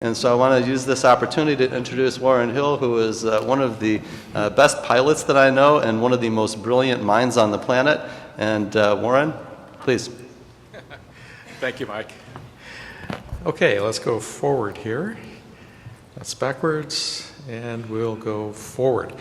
And so I want to use this opportunity to introduce Warren Hill, who is one of the best pilots that I know and one of the most brilliant minds on the planet. And Warren, please. Thank you, Mike. Okay, let's go forward here. That's backwards, and we'll go forward.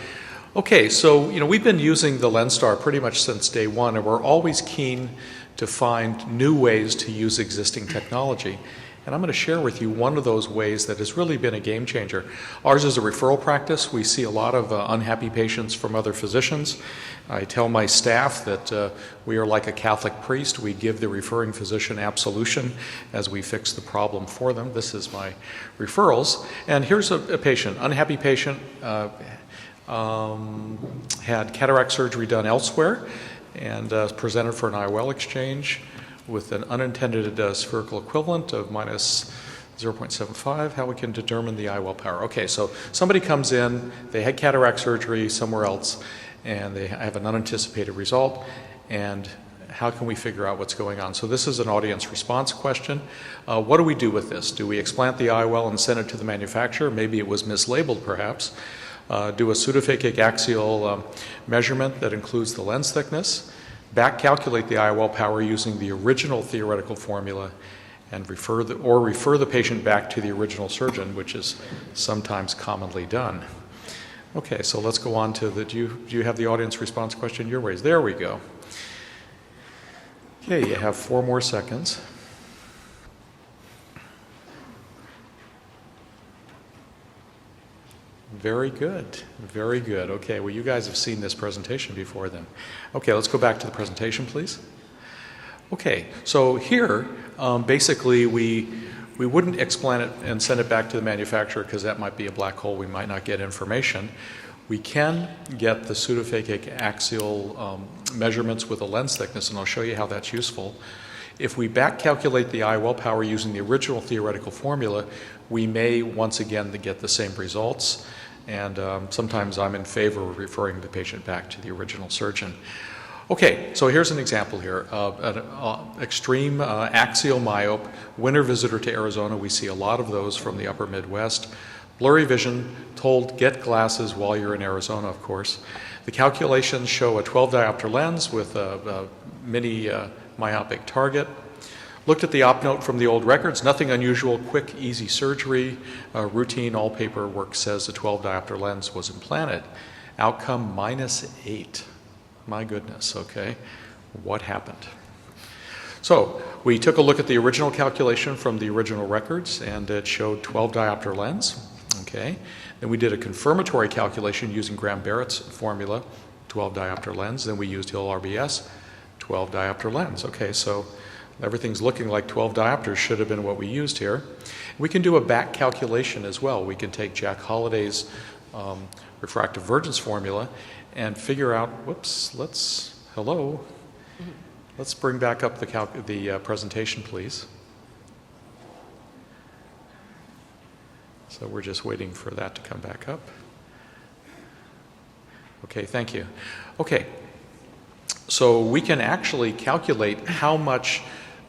Okay, so we've been using the LensStar pretty much since day one, and we're always keen to find new ways to use existing technology. And I'm going to share with you one of those ways that has really been a game changer. Ours is a referral practice. We see a lot of unhappy patients from other physicians. I tell my staff that we are like a Catholic priest. We give the referring physician absolution as we fix the problem for them. This is my referrals. And here's a patient, unhappy patient, had cataract surgery done elsewhere and presented for an IOL exchange with an unintended spherical equivalent of minus 0.75, how we can determine the IOL power. Okay, so somebody comes in, they had cataract surgery somewhere else, and they have an unanticipated result, and how can we figure out what's going on? So this is an audience response question. What do we do with this? Do we explant the IOL and send it to the manufacturer? Maybe it was mislabeled, perhaps. Do a pseudophakic axial measurement that includes the lens thickness. Back calculate the IOL power using the original theoretical formula and refer the patient back to the original surgeon, which is sometimes commonly done. Okay, so let's go on to do you have the audience response question your ways? There we go. Okay, you have 4 more seconds. Very good, very good. Okay, well, you guys have seen this presentation before then. Okay, let's go back to the presentation, please. Okay, so here, basically, we wouldn't explant it and send it back to the manufacturer because that might be a black hole. We might not get information. We can get the pseudophakic axial measurements with a lens thickness, and I'll show you how that's useful. If we back calculate the IOL power using the original theoretical formula, we may once again get the same results. And sometimes I'm in favor of referring the patient back to the original surgeon. Okay, so here's an example here of an extreme axial myope, winter visitor to Arizona. We see a lot of those from the upper Midwest. Blurry vision, told get glasses while you're in Arizona, of course. The calculations show a 12 diopter lens with a mini myopic target. Looked at the op note from the old records, nothing unusual, quick, easy surgery, routine, all paperwork says the 12 diopter lens was implanted. Outcome -8. My goodness, okay. What happened? So we took a look at the original calculation from the original records, and it showed 12 diopter lens, okay. Then we did a confirmatory calculation using Graham-Barrett's formula, 12 diopter lens. Then we used Hill RBS, 12 diopter lens. Okay, so everything's looking like 12 diopters should have been what we used here. We can do a back calculation as well. We can take Jack Holliday's refractive divergence formula and figure out, let's bring back up the presentation, please. So we're just waiting for that to come back up. Okay, thank you. Okay, so we can actually calculate how much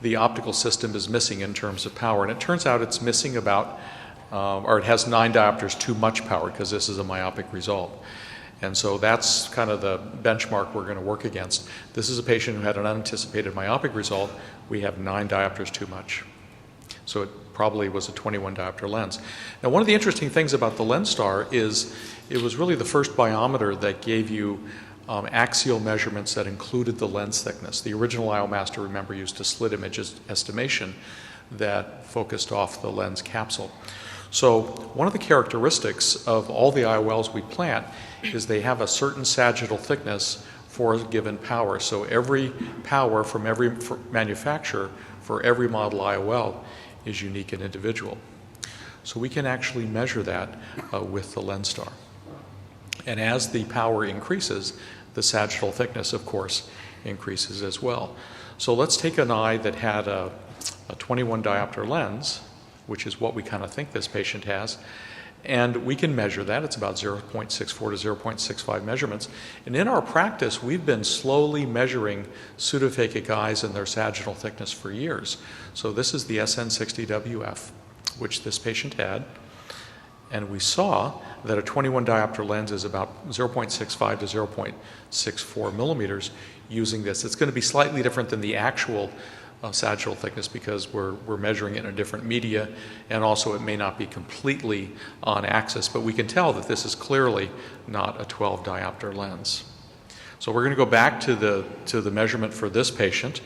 the optical system is missing in terms of power. And it turns out it's missing about, or it has 9 diopters too much power because this is a myopic result. And so that's kind of the benchmark we're going to work against. This is a patient who had an unanticipated myopic result. We have 9 diopters too much. So it probably was a 21 diopter lens. Now, one of the interesting things about the LensStar is it was really the first biometer that gave you axial measurements that included the lens thickness. The original IOLmaster, remember, used a slit image estimation that focused off the lens capsule. So one of the characteristics of all the IOLs we plant is they have a certain sagittal thickness for a given power. So every power from every manufacturer for every model IOL is unique and individual. So we can actually measure that with the LensStar. And as the power increases, the sagittal thickness, of course, increases as well. So let's take an eye that had a 21 diopter lens, which is what we kind of think this patient has, and we can measure that. It's about 0.64 to 0.65 measurements. And in our practice, we've been slowly measuring pseudophakic eyes and their sagittal thickness for years. So this is the SN60WF. which this patient had, and we saw that a 21 diopter lens is about 0.65 to 0.64 millimeters using this. It's going to be slightly different than the actual sagittal thickness because we're measuring it in a different media, and also it may not be completely on axis, but we can tell that this is clearly not a 12 diopter lens. So we're going to go back to the measurement for this patient,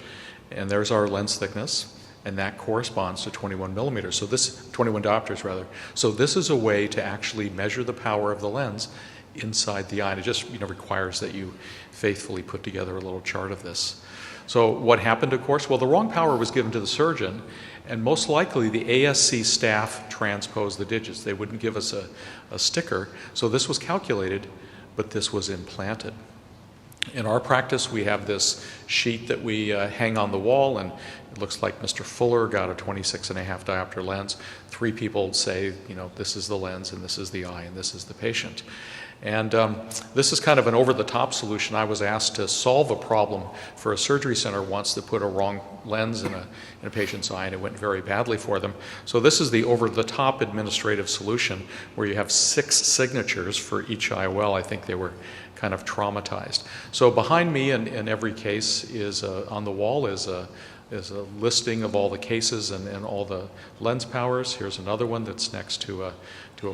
and there's our lens thickness, and that corresponds to 21 millimeters. So this 21 diopters rather. So this is a way to actually measure the power of the lens inside the eye. And it just requires that you faithfully put together a little chart of this. So what happened, of course? Well, the wrong power was given to the surgeon, and most likely the ASC staff transposed the digits. They wouldn't give us a sticker. So this was calculated, but this was implanted. In our practice, we have this sheet that we hang on the wall, and it looks like Mr. Fuller got a 26.5 diopter lens. 3 people say, this is the lens, and this is the eye, and this is the patient. And this is kind of an over-the-top solution. I was asked to solve a problem for a surgery center once that put a wrong lens in a patient's eye, and it went very badly for them. So this is the over-the-top administrative solution where you have 6 signatures for each IOL. I think they were kind of traumatized. So behind me in every case is on the wall is a listing of all the cases and all the lens powers. Here's another one that's next to a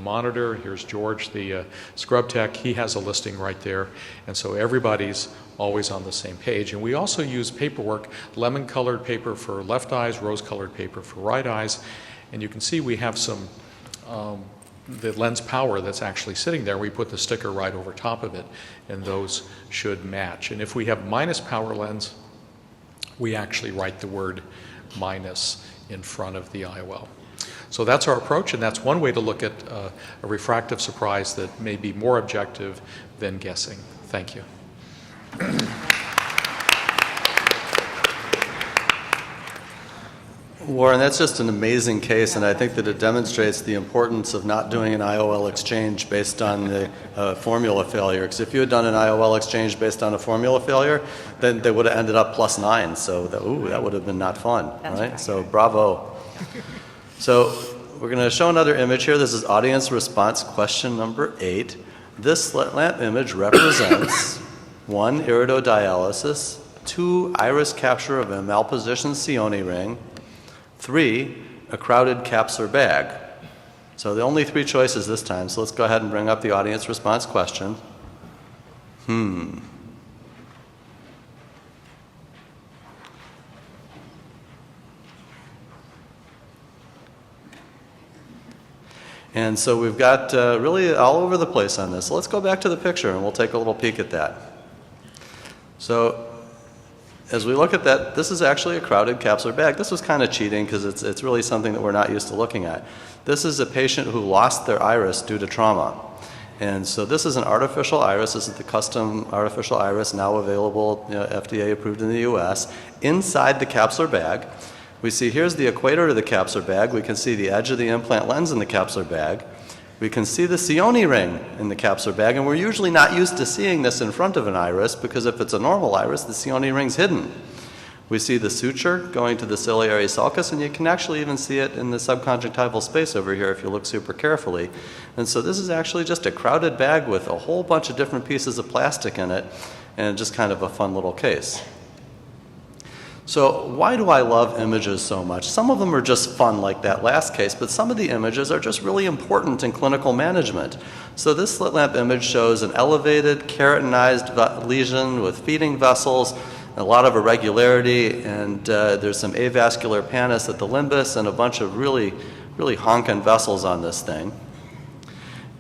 monitor. Here's George, the scrub tech. He has a listing right there. And so everybody's always on the same page. And we also use paperwork, lemon-colored paper for left eyes, rose-colored paper for right eyes. And you can see we have some the lens power that's actually sitting there. We put the sticker right over top of it, and those should match. And if we have minus power lens, we actually write the word minus in front of the IOL. So that's our approach, and that's one way to look at a refractive surprise that may be more objective than guessing. Thank you. Warren, that's just an amazing case, and I think that it demonstrates the importance of not doing an IOL exchange based on the formula failure. Because if you had done an IOL exchange based on a formula failure, then they would have ended up +9. So that would have been not fun, right? So bravo. So we're going to show another image here. This is audience response question number 8. This slit lamp image represents 1, iridodialysis, 2, iris capture of a malpositioned Sione ring, 3, a crowded capsular bag. So the only 3 choices this time. So let's go ahead and bring up the audience response question. And so we've got really all over the place on this. So let's go back to the picture and we'll take a little peek at that. So as we look at that, this is actually a crowded capsular bag. This was kind of cheating because it's really something that we're not used to looking at. This is a patient who lost their iris due to trauma. And so this is an artificial iris. This is the custom artificial iris now available, FDA approved in the US. Inside the capsular bag, we see here's the equator to the capsular bag. We can see the edge of the implant lens in the capsular bag. We can see the Sione ring in the capsular bag, and we're usually not used to seeing this in front of an iris because if it's a normal iris, the Sione ring's hidden. We see the suture going to the ciliary sulcus, and you can actually even see it in the subconjunctival space over here if you look super carefully. And so this is actually just a crowded bag with a whole bunch of different pieces of plastic in it, and just kind of a fun little case. So why do I love images so much? Some of them are just fun, like that last case, but some of the images are just really important in clinical management. So this slit lamp image shows an elevated keratinized lesion with feeding vessels, a lot of irregularity, and there's some avascular pannus at the limbus and a bunch of really honking vessels on this thing.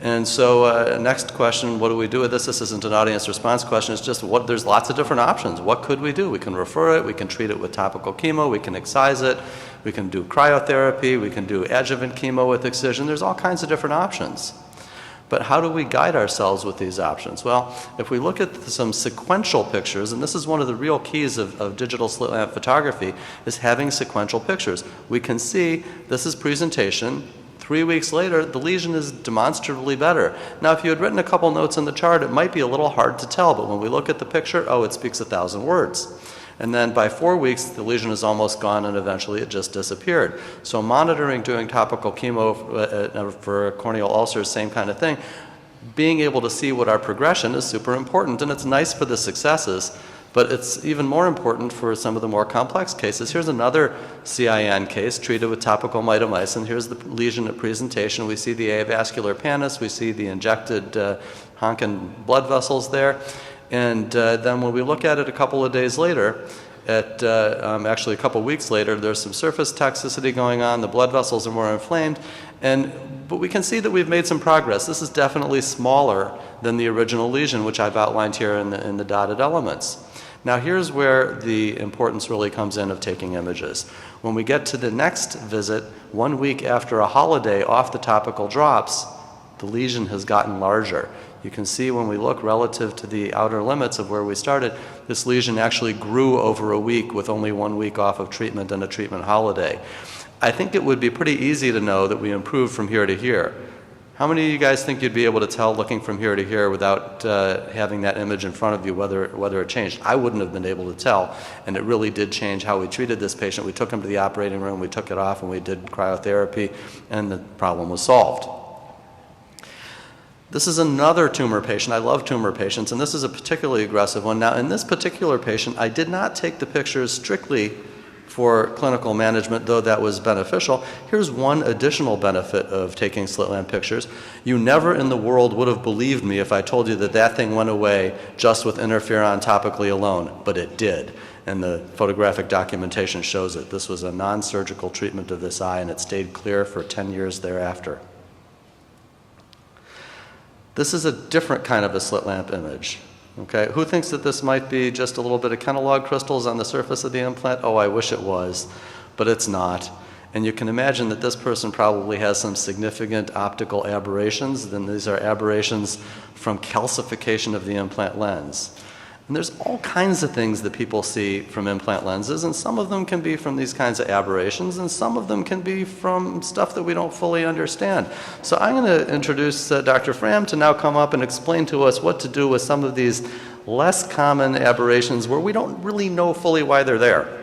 And so next question, what do we do with this? This isn't an audience response question. It's just there's lots of different options. What could we do? We can refer it. We can treat it with topical chemo. We can excise it. We can do cryotherapy. We can do adjuvant chemo with excision. There's all kinds of different options. But how do we guide ourselves with these options? Well, if we look at some sequential pictures, and this is one of the real keys of digital slit lamp photography, is having sequential pictures. We can see this is presentation. 3 weeks later, the lesion is demonstrably better. Now, if you had written a couple notes in the chart, it might be a little hard to tell, but when we look at the picture, it speaks 1,000 words. And then by 4 weeks, the lesion is almost gone, and eventually it just disappeared. So monitoring doing topical chemo for corneal ulcers, same kind of thing. Being able to see what our progression is super important, and it's nice for the successes, but it's even more important for some of the more complex cases. Here's another CIN case treated with topical mitomycin. Here's the lesion at presentation. We see the avascular pannus. We see the injected Hankin blood vessels there. And then when we look at it a couple of days later, actually a couple of weeks later, there's some surface toxicity going on. The blood vessels are more inflamed. But we can see that we've made some progress. This is definitely smaller than the original lesion, which I've outlined here in the dotted elements. Now here's where the importance really comes in of taking images. When we get to the next visit, 1 week after a holiday off the topical drops, the lesion has gotten larger. You can see when we look relative to the outer limits of where we started, this lesion actually grew over a week with only 1 week off of treatment and a treatment holiday. I think it would be pretty easy to know that we improved from here to here. How many of you guys think you'd be able to tell looking from here to here without having that image in front of you whether it changed? I wouldn't have been able to tell, and it really did change how we treated this patient. We took him to the operating room, we took it off, and we did cryotherapy, and the problem was solved. This is another tumor patient. I love tumor patients, and this is a particularly aggressive one. Now, in this particular patient, I did not take the pictures strictly for clinical management, though that was beneficial. Here's one additional benefit of taking slit lamp pictures. You never in the world would have believed me if I told you that that thing went away just with interferon topically alone, but it did. And the photographic documentation shows it. This was a non-surgical treatment of this eye, and it stayed clear for 10 years thereafter. This is a different kind of a slit lamp image. Okay, who thinks that this might be just a little bit of Kenalog crystals on the surface of the implant? Oh, I wish it was, but it's not. And you can imagine that this person probably has some significant optical aberrations. Then these are aberrations from calcification of the implant lens. And there's all kinds of things that people see from implant lenses, and some of them can be from these kinds of aberrations, and some of them can be from stuff that we don't fully understand. So I'm going to introduce Dr. Fram to now come up and explain to us what to do with some of these less common aberrations where we don't really know fully why they're there.